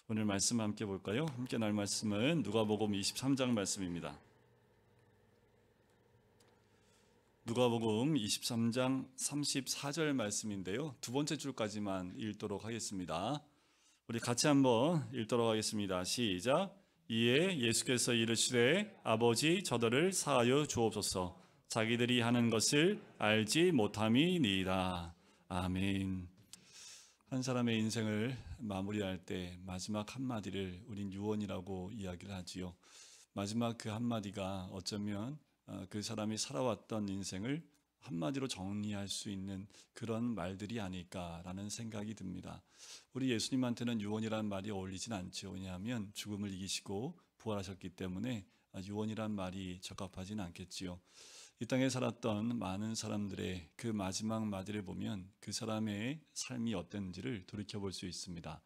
오늘 말씀 함께 볼까요? 함께 날 말씀은 누가복음 23장 말씀입니다. 누가복음 23장 34절 말씀인데요. 두 번째 줄까지만 읽도록 하겠습니다. 우리 같이 한번 읽도록 하겠습니다. 시작. 이에 예수께서 이르시되 아버지 저들을 사하여 주옵소서. 자기들이 하는 것을 알지 못함이니이다. 아멘. 한 사람의 인생을 마무리할 때 마지막 한마디를 우린 유언이라고 이야기를 하지요. 마지막 그 한마디가 어쩌면 그 사람이 살아왔던 인생을 한마디로 정리할 수 있는 그런 말들이 아닐까라는 생각이 듭니다. 우리 예수님한테는 유언이라는 말이 어울리진 않죠. 왜냐하면 죽음을 이기시고 부활하셨기 때문에 유언이란 말이 적합하진 않겠지요. 이 땅에 살았던 많은 사람들의 그 마지막 마디를 보면 그 사람의 삶이 어땠는지를 돌이켜볼 수 있습니다.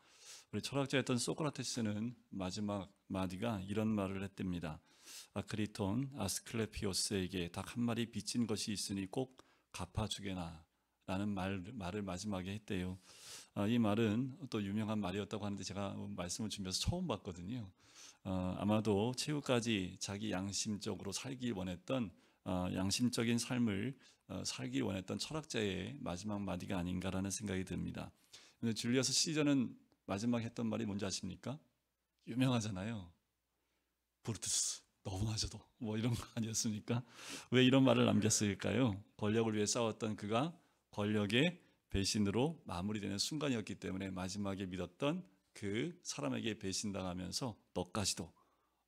우리 철학자였던 소크라테스는 마지막 마디가 이런 말을 했답니다. 아크리톤 아스클레피오스에게 닭 한 마리 빚진 것이 있으니 꼭 갚아주게나 라는 말을 마지막에 했대요. 이 말은 또 유명한 말이었다고 하는데 제가 말씀을 준비해서 처음 봤거든요. 아마도 최후까지 자기 양심적으로 살길 원했던 양심적인 삶을 살길 원했던 철학자의 마지막 마디가 아닌가라는 생각이 듭니다. 근데 줄리어스 시저는 마지막 했던 말이 뭔지 아십니까? 유명하잖아요. 브루투스 너무하셔도 뭐 이런 거 아니었습니까? 왜 이런 말을 남겼을까요? 권력을 위해 싸웠던 그가 권력의 배신으로 마무리되는 순간이었기 때문에 마지막에 믿었던 그 사람에게 배신당하면서 너까지도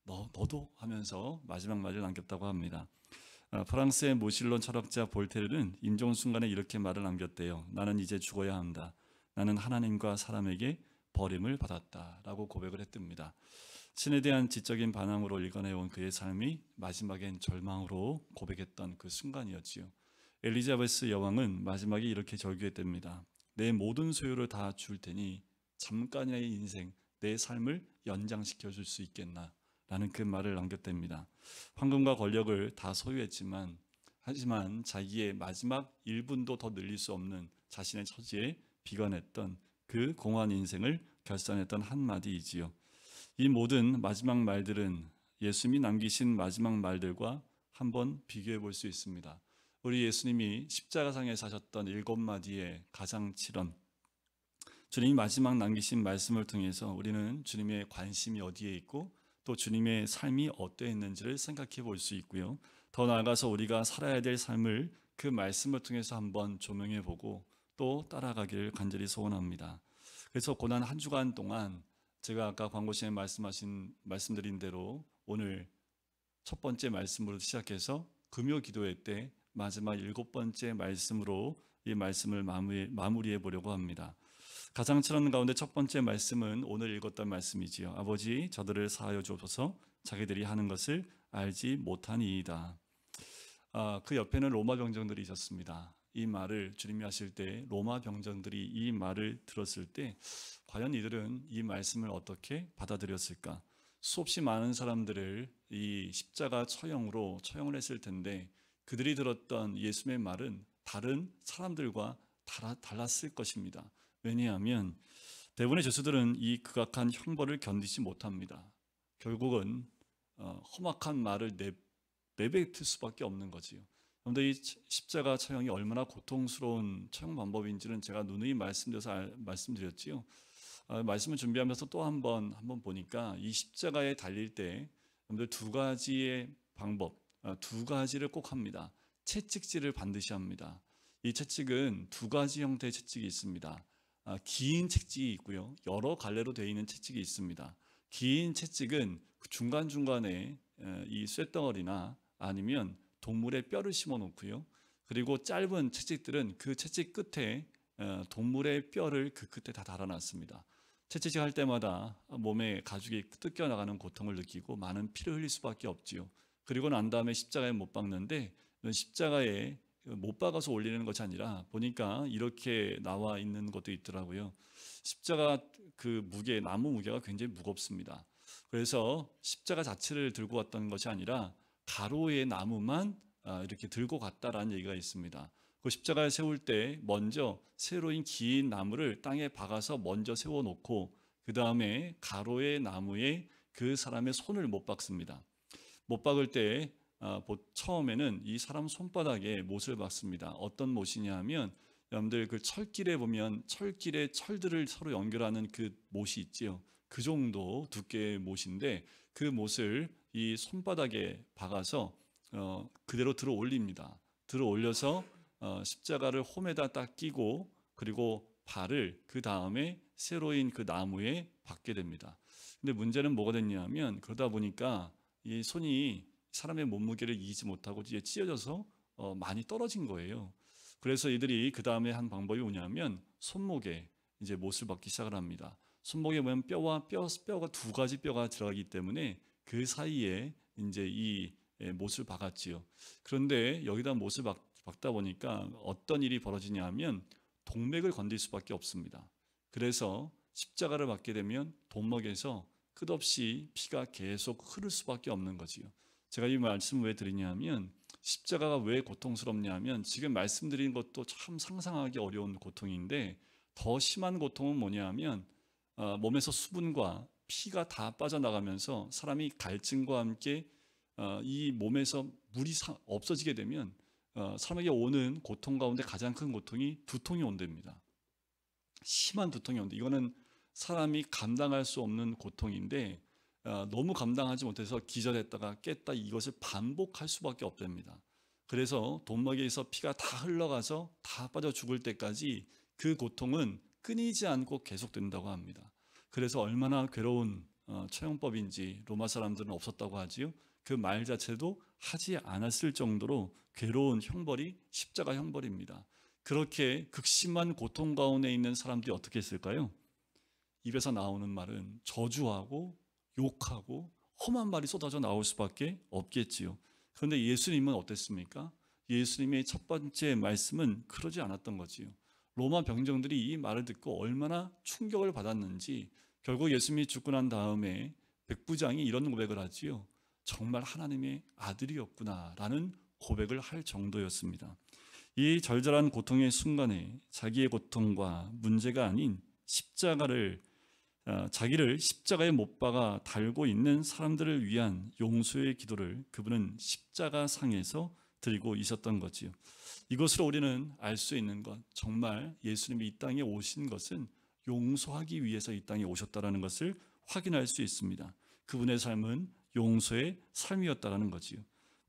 너도 하면서 마지막 말을 남겼다고 합니다. 프랑스의 무신론 철학자 볼테르는 임종 순간에 이렇게 말을 남겼대요. 나는 이제 죽어야 한다. 나는 하나님과 사람에게 버림을 받았다 라고 고백을 했답니다. 신에 대한 지적인 반항으로 일관해온 그의 삶이 마지막엔 절망으로 고백했던 그 순간이었지요. 엘리자베스 여왕은 마지막에 이렇게 절규했답니다. 내 모든 소유를 다 줄 테니 잠깐의 인생, 내 삶을 연장시켜 줄 수 있겠나 라는 그 말을 남겼답니다. 황금과 권력을 다 소유했지만 하지만 자기의 마지막 1분도 더 늘릴 수 없는 자신의 처지에 비관했던 그 공허한 인생을 결산했던 한마디이지요. 이 모든 마지막 말들은 예수님이 남기신 마지막 말들과 한번 비교해 볼 수 있습니다. 우리 예수님이 십자가상에 사셨던 7마디의 가장칠언, 주님이 마지막 남기신 말씀을 통해서 우리는 주님의 관심이 어디에 있고 또 주님의 삶이 어떠했는지를 생각해 볼 수 있고요. 더 나아가서 우리가 살아야 될 삶을 그 말씀을 통해서 한번 조명해 보고 또 따라가기를 간절히 소원합니다. 그래서 고난 한 주간 동안 제가 아까 광고 시간에 말씀드린 대로 오늘 첫 번째 말씀으로 시작해서 금요 기도회 때 마지막 7번째 말씀으로 이 말씀을 마무리해 보려고 합니다. 가장칠언 가운데 첫 번째 말씀은 오늘 읽었던 말씀이지요. 아버지 저들을 사하여 주옵소서. 자기들이 하는 것을 알지 못하니이다. 그 옆에는 로마 병정들이 있었습니다. 이 말을 주님이 하실 때 로마 병정들이 이 말을 들었을 때 과연 이들은 이 말씀을 어떻게 받아들였을까? 수없이 많은 사람들을 이 십자가 처형을 했을 텐데 그들이 들었던 예수님의 말은 다른 사람들과 달랐을 것입니다. 왜냐하면 대부분의 죄수들은 이 극악한 형벌을 견디지 못합니다. 결국은 험악한 말을 내뱉을 수밖에 없는 거지요. 그런데 이 십자가 처형이 얼마나 고통스러운 처형 방법인지는 제가 누누이 말씀드렸지요. 말씀을 준비하면서 또 한번 보니까 이 십자가에 달릴 때 여러분들 두 가지의 방법, 두 가지를 꼭 합니다. 채찍질을 반드시 합니다. 이 채찍은 두 가지 형태의 채찍이 있습니다. 긴 채찍이 있고요. 여러 갈래로 되어 있는 채찍이 있습니다. 긴 채찍은 중간중간에 이 쇳덩어리나 아니면 동물의 뼈를 심어 놓고요. 그리고 짧은 채찍들은 그 채찍 끝에 동물의 뼈를 그 끝에 다 달아놨습니다. 채찍질 할 때마다 몸에 가죽이 뜯겨나가는 고통을 느끼고 많은 피를 흘릴 수밖에 없지요. 그리고 난 다음에 십자가에 못 박는데 십자가에 못 박아서 올리는 것이 아니라 보니까 이렇게 나와 있는 것도 있더라고요. 십자가 그 나무 무게가 굉장히 무겁습니다. 그래서 십자가 자체를 들고 왔던 것이 아니라 가로의 나무만 이렇게 들고 갔다라는 얘기가 있습니다. 그 십자가를 세울 때 먼저 세로인 긴 나무를 땅에 박아서 먼저 세워놓고 그 다음에 가로의 나무에 그 사람의 손을 못 박습니다. 못 박을 때 처음에는 이 사람 손바닥에 못을 박습니다. 어떤 못이냐 하면 여러분들 그 철길에 보면 철길에 철들을 서로 연결하는 그 못이 있지요. 그 정도 두께의 못인데 그 못을 이 손바닥에 박아서 그대로 들어 올립니다. 들어 올려서 십자가를 홈에다 딱 끼고 그리고 발을 그 다음에 세로인 그 나무에 박게 됩니다. 근데 문제는 뭐가 됐냐면 그러다 보니까 이 손이 사람의 몸무게를 이기지 못하고 이제 찢어져서 많이 떨어진 거예요. 그래서 이들이 그 다음에 한 방법이 뭐냐면 손목에 이제 못을 박기 시작을 합니다. 손목에 보면 뼈가 두 가지 뼈가 들어가기 때문에 그 사이에 이제 이 못을 박았지요. 그런데 여기다 못을 박다 보니까 어떤 일이 벌어지냐 하면 동맥을 건들 수밖에 없습니다. 그래서 십자가를 받게 되면 동맥에서 끝없이 피가 계속 흐를 수밖에 없는 거지요. 제가 이 말씀을 왜 드리냐면 십자가가 왜 고통스럽냐면 지금 말씀드린 것도 참 상상하기 어려운 고통인데 더 심한 고통은 뭐냐면 몸에서 수분과 피가 다 빠져나가면서 사람이 갈증과 함께 이 몸에서 물이 없어지게 되면 사람에게 오는 고통 가운데 가장 큰 고통이 두통이 온답니다. 심한 두통이 온다. 이거는 사람이 감당할 수 없는 고통인데 너무 감당하지 못해서 기절했다가 깼다 이것을 반복할 수밖에 없답니다. 그래서 동맥에서 피가 다 흘러가서 다 빠져 죽을 때까지 그 고통은 끊이지 않고 계속된다고 합니다. 그래서 얼마나 괴로운 처형법인지 로마 사람들은 없었다고 하지요. 그 말 자체도 하지 않았을 정도로 괴로운 형벌이 십자가 형벌입니다. 그렇게 극심한 고통 가운데 있는 사람들이 어떻게 했을까요? 입에서 나오는 말은 저주하고 욕하고 험한 말이 쏟아져 나올 수밖에 없겠지요. 그런데 예수님은 어땠습니까? 예수님의 첫 번째 말씀은 그러지 않았던 거지요. 로마 병정들이 이 말을 듣고 얼마나 충격을 받았는지 결국 예수님이 죽고 난 다음에 백부장이 이런 고백을 하지요. 정말 하나님의 아들이었구나라는 고백을 할 정도였습니다. 이 절절한 고통의 순간에 자기의 고통과 문제가 아닌 자기를 십자가에 못 박아 달고 있는 사람들을 위한 용서의 기도를 그분은 십자가상에서 드리고 있었던 거지요. 이것으로 우리는 알 수 있는 것, 정말 예수님이 이 땅에 오신 것은 용서하기 위해서 이 땅에 오셨다는 것을 확인할 수 있습니다. 그분의 삶은 용서의 삶이었다는 거지요.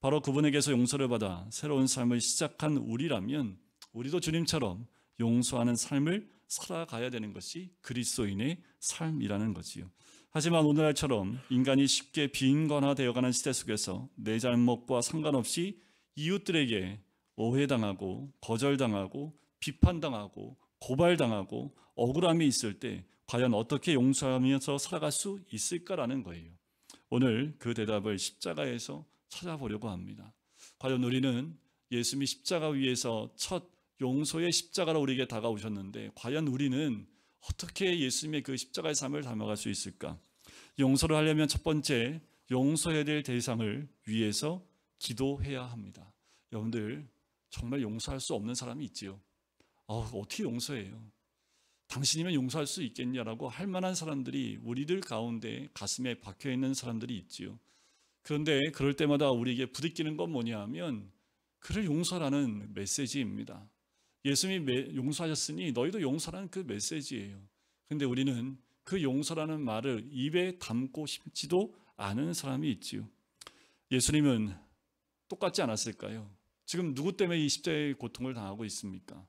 바로 그분에게서 용서를 받아 새로운 삶을 시작한 우리라면 우리도 주님처럼 용서하는 삶을 살아가야 되는 것이 그리스도인의 삶이라는 거지요. 하지만 오늘날처럼 인간이 쉽게 빈곤화되어가는 시대 속에서 내 잘못과 상관없이 이웃들에게 오해당하고 거절당하고 비판당하고 고발당하고 억울함이 있을 때 과연 어떻게 용서하면서 살아갈 수 있을까라는 거예요. 오늘 그 대답을 십자가에서 찾아보려고 합니다. 과연 우리는 예수님이 십자가 위에서 첫 용서의 십자가로 우리에게 다가오셨는데 과연 우리는 어떻게 예수님의 그 십자가의 삶을 닮아갈 수 있을까? 용서를 하려면 첫 번째 용서해야 될 대상을 위해서 기도해야 합니다. 여러분들 정말 용서할 수 없는 사람이 있지요. 어떻게 용서해요? 당신이면 용서할 수 있겠냐라고 할 만한 사람들이 우리들 가운데 가슴에 박혀있는 사람들이 있지요. 그런데 그럴 때마다 우리에게 부딪히는 건 뭐냐 하면 그를 용서라는 메시지입니다. 예수님이 용서하셨으니 너희도 용서라는 그 메시지예요. 그런데 우리는 그 용서라는 말을 입에 담고 싶지도 않은 사람이 있지요. 예수님은 똑같지 않았을까요? 지금 누구 때문에 이 십자가의 고통을 당하고 있습니까?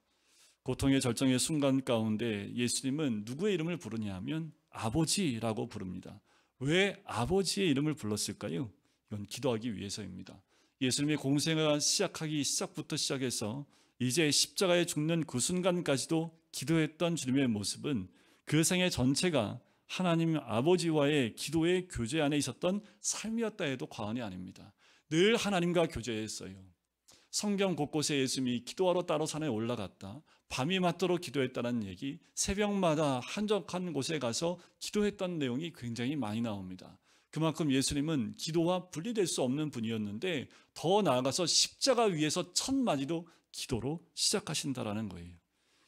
고통의 절정의 순간 가운데 예수님은 누구의 이름을 부르냐 하면 아버지라고 부릅니다. 왜 아버지의 이름을 불렀을까요? 이건 기도하기 위해서입니다. 예수님의 공생애가 시작부터 시작해서 이제 십자가에 죽는 그 순간까지도 기도했던 주님의 모습은 그 생애 전체가 하나님 아버지와의 기도의 교제 안에 있었던 삶이었다 해도 과언이 아닙니다. 늘 하나님과 교제했어요. 성경 곳곳에 예수님이 기도하러 따로 산에 올라갔다, 밤이 맞도록 기도했다는 얘기, 새벽마다 한적한 곳에 가서 기도했던 내용이 굉장히 많이 나옵니다. 그만큼 예수님은 기도와 분리될 수 없는 분이었는데 더 나아가서 십자가 위에서 첫 마디도 기도로 시작하신다라는 거예요.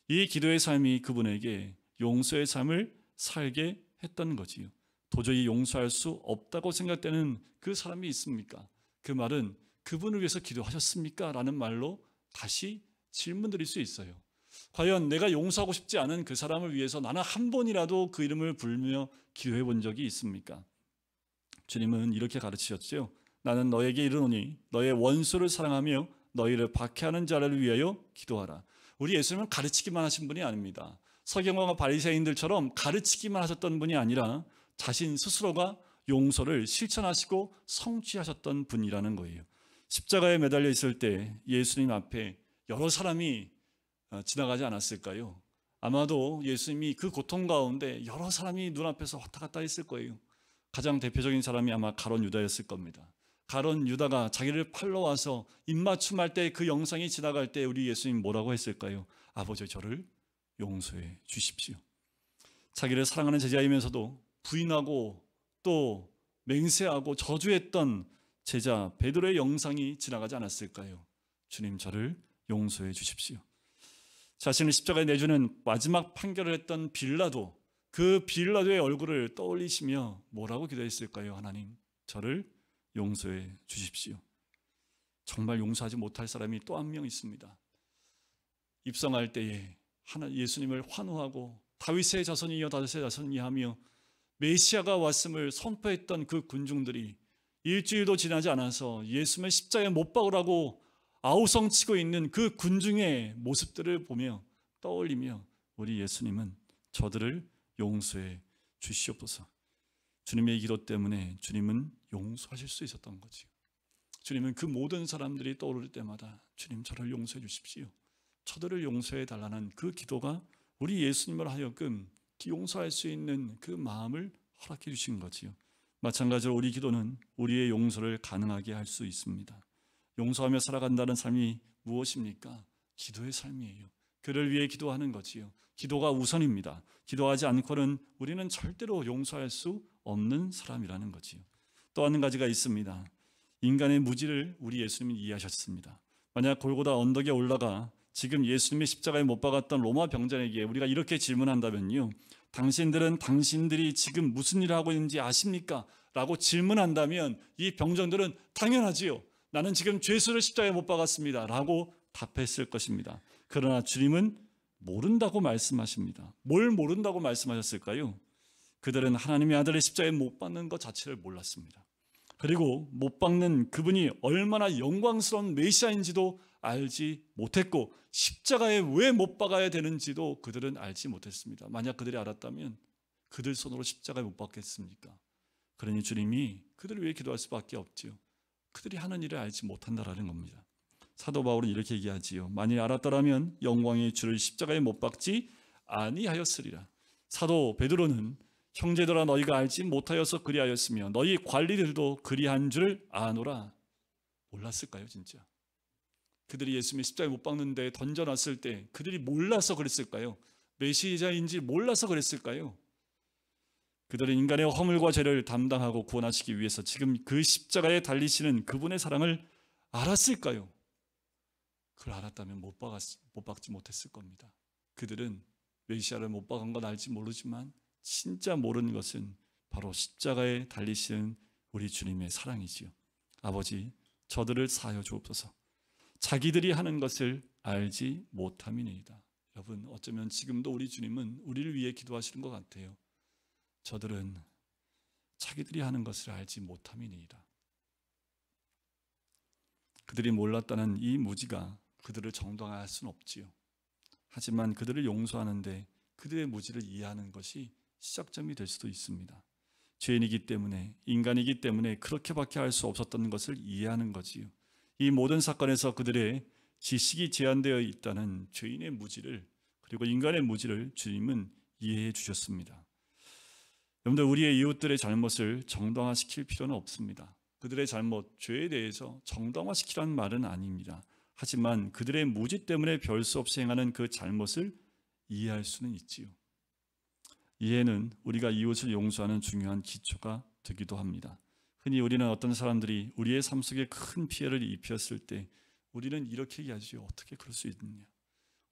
이 기도의 삶이 그분에게 용서의 삶을 살게 했던 거지요. 도저히 용서할 수 없다고 생각되는 그 사람이 있습니까? 그 말은 그분을 위해서 기도하셨습니까? 라는 말로 다시 질문 드릴 수 있어요. 과연 내가 용서하고 싶지 않은 그 사람을 위해서 나는 한 번이라도 그 이름을 부르며 기도해 본 적이 있습니까? 주님은 이렇게 가르치셨죠. 나는 너에게 이르노니 너의 원수를 사랑하며 너희를 박해하는 자를 위하여 기도하라. 우리 예수님은 가르치기만 하신 분이 아닙니다. 서경과 바리새인들처럼 가르치기만 하셨던 분이 아니라 자신 스스로가 용서를 실천하시고 성취하셨던 분이라는 거예요. 십자가에 매달려 있을 때 예수님 앞에 여러 사람이 지나가지 않았을까요? 아마도 예수님이 그 고통 가운데 여러 사람이 눈앞에서 왔다 갔다 했을 거예요. 가장 대표적인 사람이 아마 가룟 유다였을 겁니다. 가룟 유다가 자기를 팔러 와서 입맞춤할 때 그 영상이 지나갈 때 우리 예수님 뭐라고 했을까요? 아버지 저를 용서해 주십시오. 자기를 사랑하는 제자이면서도 부인하고 또 맹세하고 저주했던 제자 베드로의 영상이 지나가지 않았을까요? 주님 저를 용서해 주십시오. 자신을 십자가에 내주는 마지막 판결을 했던 빌라도, 그 빌라도의 얼굴을 떠올리시며 뭐라고 기도했을까요? 하나님 저를 용서해 주십시오. 정말 용서하지 못할 사람이 또 한 명 있습니다. 입성할 때에 예수님을 환호하고 다윗의 자손이여 다윗의 자손이 하며 메시아가 왔음을 선포했던 그 군중들이 일주일도 지나지 않아서 예수님을 십자가에 못 박으라고 아우성치고 있는 그 군중의 모습들을 보며 떠올리며 우리 예수님은 저들을 용서해 주시옵소서. 주님의 기도 때문에 주님은 용서하실 수 있었던 거지요. 주님은 그 모든 사람들이 떠오를 때마다 주님 저를 용서해 주십시오, 저들을 용서해 달라는 그 기도가 우리 예수님을 하여금 용서할 수 있는 그 마음을 허락해 주신 거지요. 마찬가지로 우리 기도는 우리의 용서를 가능하게 할 수 있습니다. 용서하며 살아간다는 삶이 무엇입니까? 기도의 삶이에요. 그를 위해 기도하는 거지요. 기도가 우선입니다. 기도하지 않고는 우리는 절대로 용서할 수 없는 사람이라는 거지요. 또 한 가지가 있습니다. 인간의 무지를 우리 예수님이 이해하셨습니다. 만약 골고다 언덕에 올라가 지금 예수님의 십자가에 못 박았던 로마 병장에게 우리가 이렇게 질문한다면요, 당신들은 당신들이 지금 무슨 일을 하고 있는지 아십니까? 라고 질문한다면 이 병정들은 당연하지요, 나는 지금 죄수를 십자가에 못 박았습니다 라고 답했을 것입니다. 그러나 주님은 모른다고 말씀하십니다. 뭘 모른다고 말씀하셨을까요? 그들은 하나님의 아들을 십자가에 못 박는 것 자체를 몰랐습니다. 그리고 못 박는 그분이 얼마나 영광스러운 메시아인지도 알지 못했고 십자가에 왜 못 박아야 되는지도 그들은 알지 못했습니다. 만약 그들이 알았다면 그들 손으로 십자가에 못 박겠습니까? 그러니 주님이 그들을 위해 기도할 수밖에 없지요. 그들이 하는 일을 알지 못한다라는 겁니다. 사도 바울은 이렇게 얘기하지요. 만일 알았더라면 영광의 주를 십자가에 못 박지 아니하였으리라. 사도 베드로는 형제들아 너희가 알지 못하여서 그리하였으며 너희 관리들도 그리한 줄 아노라. 몰랐을까요 진짜? 그들이 예수님의 십자가에 못 박는데 던져놨을 때 그들이 몰라서 그랬을까요? 메시아인지 몰라서 그랬을까요? 그들은 인간의 허물과 죄를 담당하고 구원하시기 위해서 지금 그 십자가에 달리시는 그분의 사랑을 알았을까요? 그걸 알았다면 못 박지 못했을 겁니다. 그들은 메시아를 못 박은 건 알지 모르지만 진짜 모르는 것은 바로 십자가에 달리시는 우리 주님의 사랑이지요. 아버지 저들을 사하여 주옵소서. 자기들이 하는 것을 알지 못함이니이다. 여러분 어쩌면 지금도 우리 주님은 우리를 위해 기도하시는 것 같아요. 저들은 자기들이 하는 것을 알지 못함이니이다. 그들이 몰랐다는 이 무지가 그들을 정당화할 수는 없지요. 하지만 그들을 용서하는데 그들의 무지를 이해하는 것이 시작점이 될 수도 있습니다. 죄인이기 때문에, 인간이기 때문에 그렇게밖에 할 수 없었던 것을 이해하는 거지요. 이 모든 사건에서 그들의 지식이 제한되어 있다는 죄인의 무지를, 그리고 인간의 무지를 주님은 이해해 주셨습니다. 여러분들 우리의 이웃들의 잘못을 정당화시킬 필요는 없습니다. 그들의 잘못, 죄에 대해서 정당화시키라는 말은 아닙니다. 하지만 그들의 무지 때문에 별 수 없이 행하는 그 잘못을 이해할 수는 있지요. 이해는 우리가 이웃을 용서하는 중요한 기초가 되기도 합니다. 흔히 우리는 어떤 사람들이 우리의 삶 속에 큰 피해를 입혔을 때 우리는 이렇게 얘기하죠. 어떻게 그럴 수 있느냐?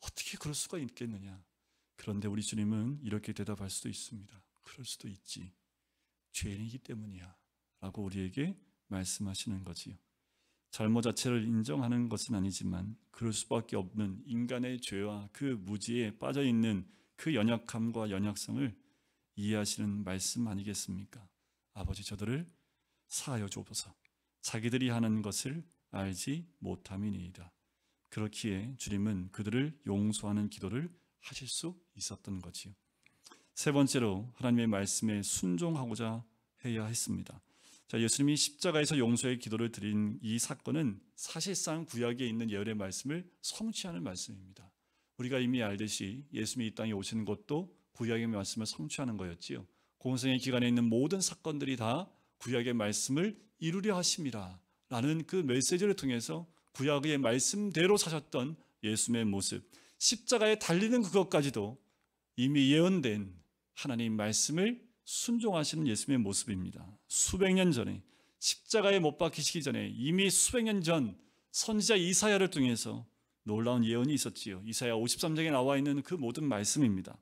어떻게 그럴 수가 있겠느냐? 그런데 우리 주님은 이렇게 대답할 수도 있습니다. 그럴 수도 있지. 죄인이기 때문이야 라고 우리에게 말씀하시는 거지요. 잘못 자체를 인정하는 것은 아니지만 그럴 수밖에 없는 인간의 죄와 그 무지에 빠져있는 그 연약함과 연약성을 이해하시는 말씀 아니겠습니까? 아버지, 저들을 사하여 주옵소서. 자기들이 하는 것을 알지 못함이니이다. 그렇기에 주님은 그들을 용서하는 기도를 하실 수 있었던 거지요. 세 번째로 하나님의 말씀에 순종하고자 해야 했습니다. 자, 예수님이 십자가에서 용서의 기도를 드린 이 사건은 사실상 구약에 있는 예언의 말씀을 성취하는 말씀입니다. 우리가 이미 알듯이 예수님이 이 땅에 오시는 것도 구약의 말씀을 성취하는 거였지요. 공생의 기간에 있는 모든 사건들이 다 구약의 말씀을 이루려 하심이라 라는 그 메시지를 통해서 구약의 말씀대로 사셨던 예수님의 모습, 십자가에 달리는 그것까지도 이미 예언된 하나님 말씀을 순종하시는 예수님의 모습입니다. 수백 년 전에 십자가에 못 박히시기 전에 이미 수백 년 전 선지자 이사야를 통해서 놀라운 예언이 있었지요. 이사야 53장에 나와 있는 그 모든 말씀입니다.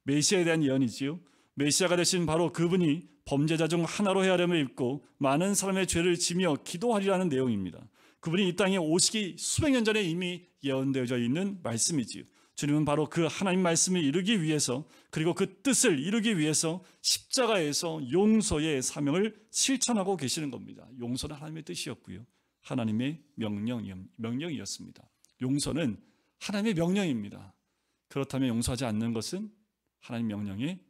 메시아에 대한 예언이지요. 메시아가 되신 바로 그분이 범죄자 중 하나로 헤아림을 입고 많은 사람의 죄를 지며 기도하리라는 내용입니다. 그분이 이 땅에 오시기 수백 년 전에 이미 예언되어져 있는 말씀이지요. 주님은 바로 그 하나님 말씀을 이루기 위해서, 그리고 그 뜻을 이루기 위해서 십자가에서 용서의 사명을 실천하고 계시는 겁니다. 용서는 하나님의 뜻이었고요, 하나님의 명령이었습니다. 용서는 하나님의 명령입니다. 그렇다면 용서하지 않는 것은 하나님 명령에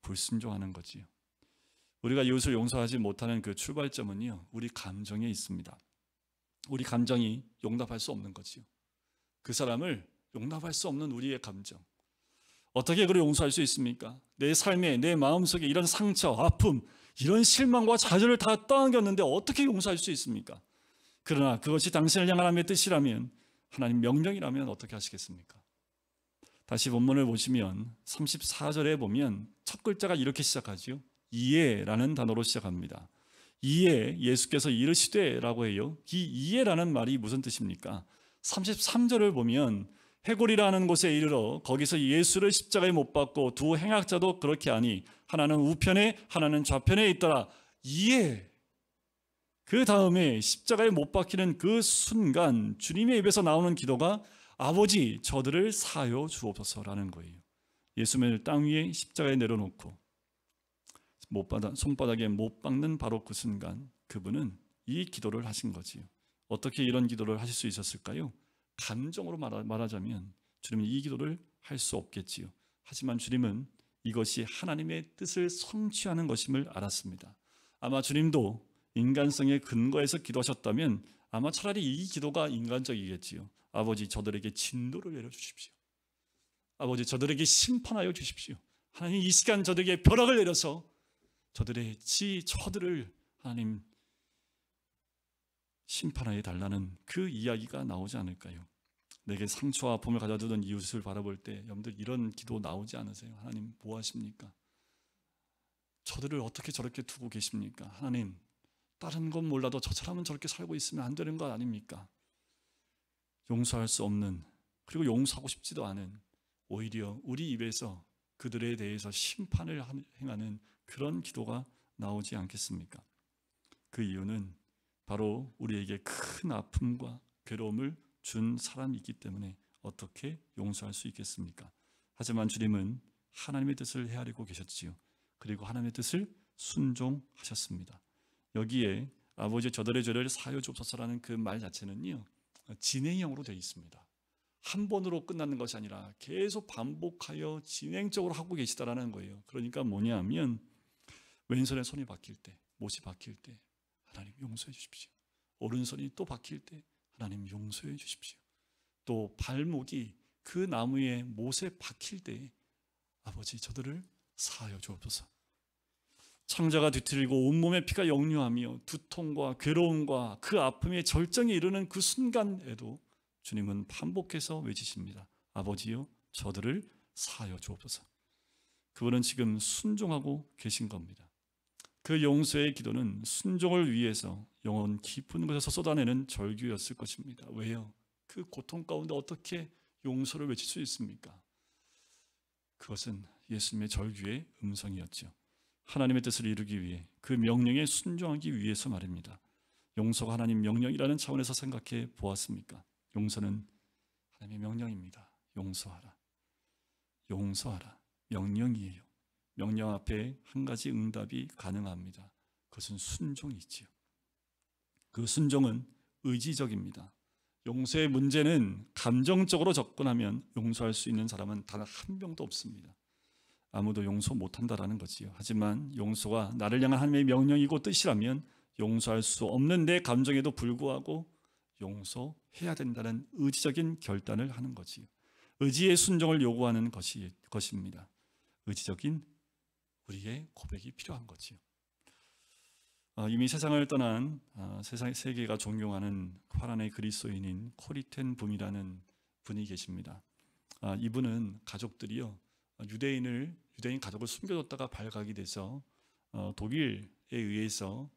불순종하는 거지요. 우리가 이웃을 용서하지 못하는 그 출발점은요, 우리 감정에 있습니다. 우리 감정이 용납할 수 없는 거지요. 그 사람을 용납할 수 없는 우리의 감정, 어떻게 그를 용서할 수 있습니까? 내 삶에, 내 마음속에 이런 상처, 아픔, 이런 실망과 좌절을 다 떠안겼는데 어떻게 용서할 수 있습니까? 그러나 그것이 당신을 향한 하나님의 뜻이라면, 하나님 명령이라면 어떻게 하시겠습니까? 다시 본문을 보시면 34절에 보면 첫 글자가 이렇게 시작하죠. 이에라는 단어로 시작합니다. 이에 예수께서 이르시되 라고 해요. 이 이에라는 말이 무슨 뜻입니까? 33절을 보면 해골이라는 곳에 이르러 거기서 예수를 십자가에 못 박고 두 행악자도 그렇게 하니 하나는 우편에 하나는 좌편에 있더라. 이에, 그 다음에 십자가에 못 박히는 그 순간 주님의 입에서 나오는 기도가 아버지, 저들을 사하여 주옵소서라는 거예요. 예수님을 땅 위에 십자가에 내려놓고 손바닥에 못 박는 바로 그 순간 그분은 이 기도를 하신 거지요. 어떻게 이런 기도를 하실 수 있었을까요? 감정으로 말하자면 주님은 이 기도를 할 수 없겠지요. 하지만 주님은 이것이 하나님의 뜻을 성취하는 것임을 알았습니다. 아마 주님도 인간성의 근거에서 기도하셨다면 아마 차라리 이 기도가 인간적이겠지요. 아버지, 저들에게 진노를 내려주십시오. 아버지, 저들에게 심판하여 주십시오. 하나님, 이 시간 저들에게 벼락을 내려서 저들을 하나님 심판하여 달라는 그 이야기가 나오지 않을까요? 내게 상처와 아픔을 가져두던 이웃을 바라볼 때 여러분들 이런 기도 나오지 않으세요? 하나님, 뭐 하십니까? 저들을 어떻게 저렇게 두고 계십니까? 하나님, 다른 건 몰라도 저 사람은 저렇게 살고 있으면 안 되는 거 아닙니까? 용서할 수 없는, 그리고 용서하고 싶지도 않은, 오히려 우리 입에서 그들에 대해서 심판을 행하는 그런 기도가 나오지 않겠습니까? 그 이유는 바로 우리에게 큰 아픔과 괴로움을 준 사람이 있기 때문에 어떻게 용서할 수 있겠습니까? 하지만 주님은 하나님의 뜻을 헤아리고 계셨지요. 그리고 하나님의 뜻을 순종하셨습니다. 여기에 아버지, 저들의 죄를 사하여 주옵소서라는 그 말 자체는요, 진행형으로 되어 있습니다. 한 번으로 끝나는 것이 아니라 계속 반복하여 진행적으로 하고 계시다라는 거예요. 그러니까 뭐냐 하면 왼손에 손이 박힐 때, 못이 박힐 때 하나님 용서해 주십시오. 오른손이 또 박힐 때 하나님 용서해 주십시오. 또 발목이 그 나무의 못에 박힐 때 아버지, 저들을 사하여 주옵소서. 창자가 뒤틀리고 온몸에 피가 역류하며 두통과 괴로움과 그 아픔의 절정에 이르는 그 순간에도 주님은 반복해서 외치십니다. 아버지요, 저들을 사하여 주옵소서. 그분은 지금 순종하고 계신 겁니다. 그 용서의 기도는 순종을 위해서 영혼 깊은 곳에서 쏟아내는 절규였을 것입니다. 왜요? 그 고통 가운데 어떻게 용서를 외칠 수 있습니까? 그것은 예수님의 절규의 음성이었죠. 하나님의 뜻을 이루기 위해 그 명령에 순종하기 위해서 말입니다. 용서가 하나님 명령이라는 차원에서 생각해 보았습니까? 용서는 하나님의 명령입니다. 용서하라. 용서하라. 명령이에요. 명령 앞에 한 가지 응답이 가능합니다. 그것은 순종이지요. 그 순종은 의지적입니다. 용서의 문제는 감정적으로 접근하면 용서할 수 있는 사람은 단 한 명도 없습니다. 아무도 용서 못한다라는 거지요. 하지만 용서가 나를 향한 하나님의 명령이고 뜻이라면 용서할 수 없는 내 감정에도 불구하고 용서해야 된다는 의지적인 결단을 하는 거지요. 의지의 순종을 요구하는 것입니다. 의지적인 우리의 고백이 필요한 거지요. 이미 세상을 떠난 세계가 존경하는 화란의 그리스도인인 코리텐 붐이라는 분이 계십니다. 이분은 가족들이요, 유대인 가족을 숨겨뒀다가 발각이 돼서 독일에 의해서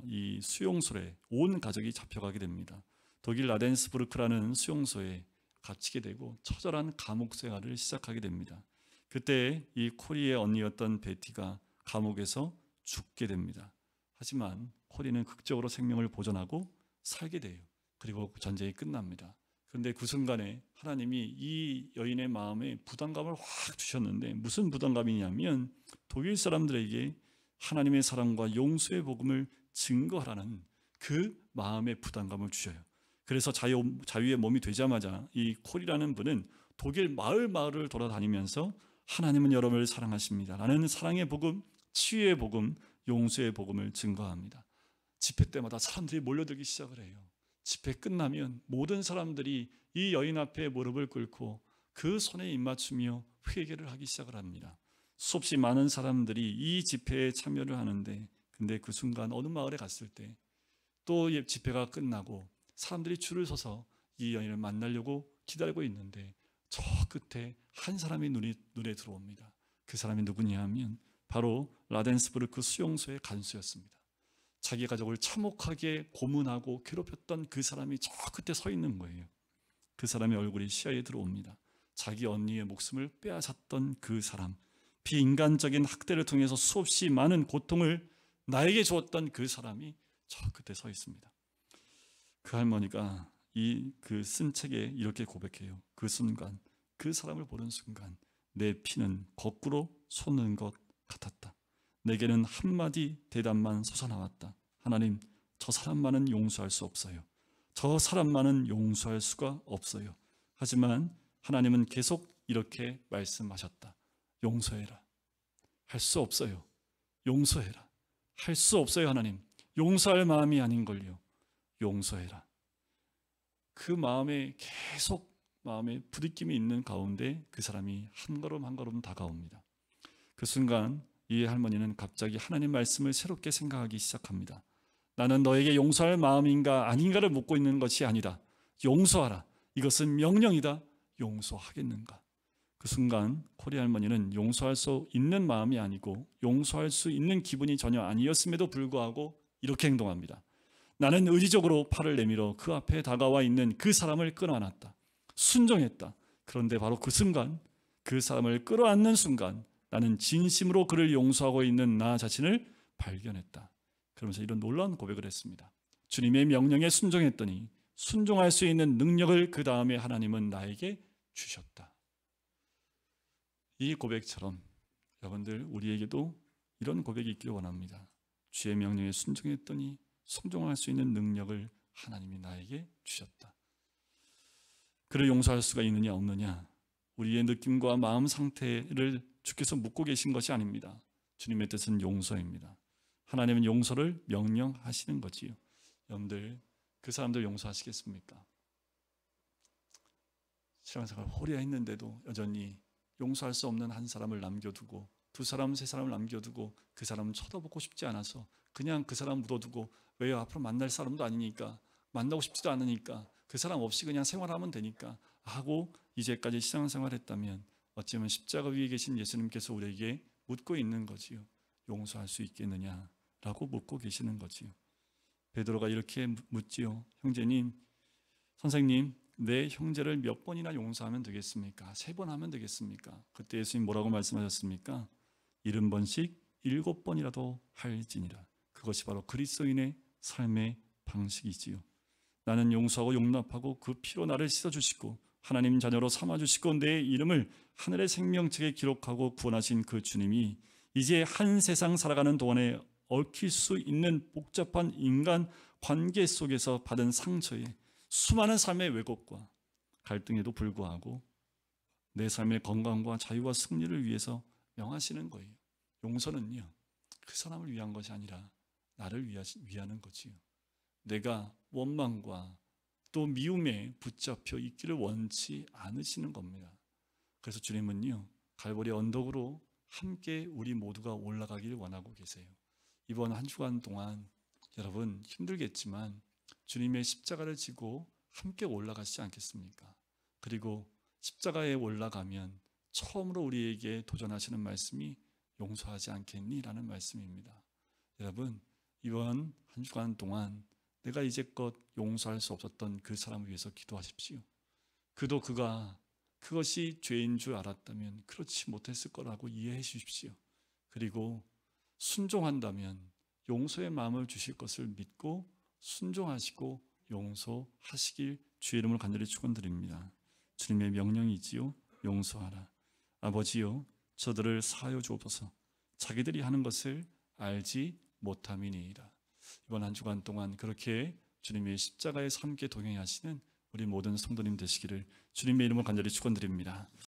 이 수용소에 온 가족이 잡혀가게 됩니다. 독일 라덴스부르크라는 수용소에 갇히게 되고 처절한 감옥 생활을 시작하게 됩니다. 그때 이 코리의 언니였던 베티가 감옥에서 죽게 됩니다. 하지만 코리는 극적으로 생명을 보존하고 살게 돼요. 그리고 전쟁이 끝납니다. 그런데 그 순간에 하나님이 이 여인의 마음에 부담감을 확 주셨는데, 무슨 부담감이냐면 독일 사람들에게 하나님의 사랑과 용서의 복음을 증거하라는 그 마음의 부담감을 주셔요. 그래서 자유의 몸이 되자마자 이 콜이라는 분은 독일 마을을 돌아다니면서 하나님은 여러분을 사랑하십니다 라는 사랑의 복음, 치유의 복음, 용서의 복음을 증거합니다. 집회 때마다 사람들이 몰려들기 시작을 해요. 집회 끝나면 모든 사람들이 이 여인 앞에 무릎을 꿇고 그 손에 입맞추며 회개를 하기 시작을 합니다. 수없이 많은 사람들이 이 집회에 참여를 하는데, 근데 그 순간 어느 마을에 갔을 때 또 집회가 끝나고 사람들이 줄을 서서 이 여인을 만나려고 기다리고 있는데 저 끝에 한 사람이 눈에 들어옵니다. 그 사람이 누구냐 하면 바로 라덴스부르크 수용소의 간수였습니다. 자기 가족을 참혹하게 고문하고 괴롭혔던 그 사람이 저 끝에 서 있는 거예요. 그 사람의 얼굴이 시야에 들어옵니다. 자기 언니의 목숨을 빼앗았던 그 사람, 비인간적인 학대를 통해서 수없이 많은 고통을 나에게 주었던 그 사람이 저 끝에 서 있습니다. 그 할머니가 그 쓴 책에 이렇게 고백해요. 그 순간, 그 사람을 보는 순간 내 피는 거꾸로 솟는 것 같았다. 내게는 한마디 대답만 솟아나왔다. 하나님, 저 사람만은 용서할 수 없어요. 저 사람만은 용서할 수가 없어요. 하지만 하나님은 계속 이렇게 말씀하셨다. 용서해라. 할 수 없어요. 용서해라. 할 수 없어요. 하나님, 용서할 마음이 아닌걸요. 용서해라. 그 마음에 계속 마음에 부딪힘이 있는 가운데 그 사람이 한 걸음 한 걸음 다가옵니다. 그 순간 이 할머니는 갑자기 하나님 말씀을 새롭게 생각하기 시작합니다. 나는 너에게 용서할 마음인가 아닌가를 묻고 있는 것이 아니다. 용서하라. 이것은 명령이다. 용서하겠는가? 그 순간 코리 할머니는 용서할 수 있는 마음이 아니고 용서할 수 있는 기분이 전혀 아니었음에도 불구하고 이렇게 행동합니다. 나는 의지적으로 팔을 내밀어 그 앞에 다가와 있는 그 사람을 끌어안았다. 순종했다. 그런데 바로 그 순간, 그 사람을 끌어안는 순간 나는 진심으로 그를 용서하고 있는 나 자신을 발견했다. 그러면서 이런 놀라운 고백을 했습니다. 주님의 명령에 순종했더니 순종할 수 있는 능력을 그 다음에 하나님은 나에게 주셨다. 이 고백처럼 여러분들, 우리에게도 이런 고백이 있기를 원합니다. 주의 명령에 순종했더니 순종할 수 있는 능력을 하나님이 나에게 주셨다. 그를 용서할 수가 있느냐 없느냐, 우리의 느낌과 마음 상태를 주께서 묻고 계신 것이 아닙니다. 주님의 뜻은 용서입니다. 하나님은 용서를 명령하시는 거지요. 여러분들, 그 사람들 용서하시겠습니까? 신앙생활 오래 했는데도 여전히 용서할 수 없는 한 사람을 남겨두고, 두 사람, 세 사람을 남겨두고 그 사람은 쳐다보고 싶지 않아서 그냥 그 사람 묻어두고, 왜요? 앞으로 만날 사람도 아니니까, 만나고 싶지도 않으니까, 그 사람 없이 그냥 생활하면 되니까 하고 이제까지 신앙생활했다면 어쩌면 십자가 위에 계신 예수님께서 우리에게 묻고 있는 거지요. 용서할 수 있겠느냐라고 묻고 계시는 거지요. 베드로가 이렇게 묻지요. 형제님, 선생님, 내 형제를 몇 번이나 용서하면 되겠습니까? 3번 하면 되겠습니까? 그때 예수님 뭐라고 말씀하셨습니까? 70번씩 7번이라도 할지니라. 그것이 바로 그리스도인의 삶의 방식이지요. 나는 용서하고 용납하고 그 피로 나를 씻어주시고 하나님 자녀로 삼아주시고 내 이름을 하늘의 생명책에 기록하고 구원하신 그 주님이 이제 한 세상 살아가는 동안에 얽힐 수 있는 복잡한 인간 관계 속에서 받은 상처에 수많은 삶의 왜곡과 갈등에도 불구하고 내 삶의 건강과 자유와 승리를 위해서 명하시는 거예요. 용서는요, 그 사람을 위한 것이 아니라 나를 위하는 거지요. 내가 원망과 또 미움에 붙잡혀 있기를 원치 않으시는 겁니다. 그래서 주님은요, 갈보리 언덕으로 함께 우리 모두가 올라가기를 원하고 계세요. 이번 한 주간 동안 여러분 힘들겠지만 주님의 십자가를 지고 함께 올라가시지 않겠습니까? 그리고 십자가에 올라가면 처음으로 우리에게 도전하시는 말씀이 용서하지 않겠니? 라는 말씀입니다. 여러분, 이번 한 주간 동안 내가 이제껏 용서할 수 없었던 그 사람을 위해서 기도하십시오. 그가 그것이 죄인 줄 알았다면 그렇지 못했을 거라고 이해해 주십시오. 그리고 순종한다면 용서의 마음을 주실 것을 믿고 순종하시고 용서하시길 주의 이름을 간절히 축원드립니다. 주님의 명령이지요. 용서하라. 아버지요, 저들을 사하여 주옵소서. 자기들이 하는 것을 알지 못함이니이다. 이번 한 주간 동안 그렇게 주님의 십자가에서 함께 동행하시는 우리 모든 성도님 되시기를 주님의 이름으로 간절히 축원드립니다.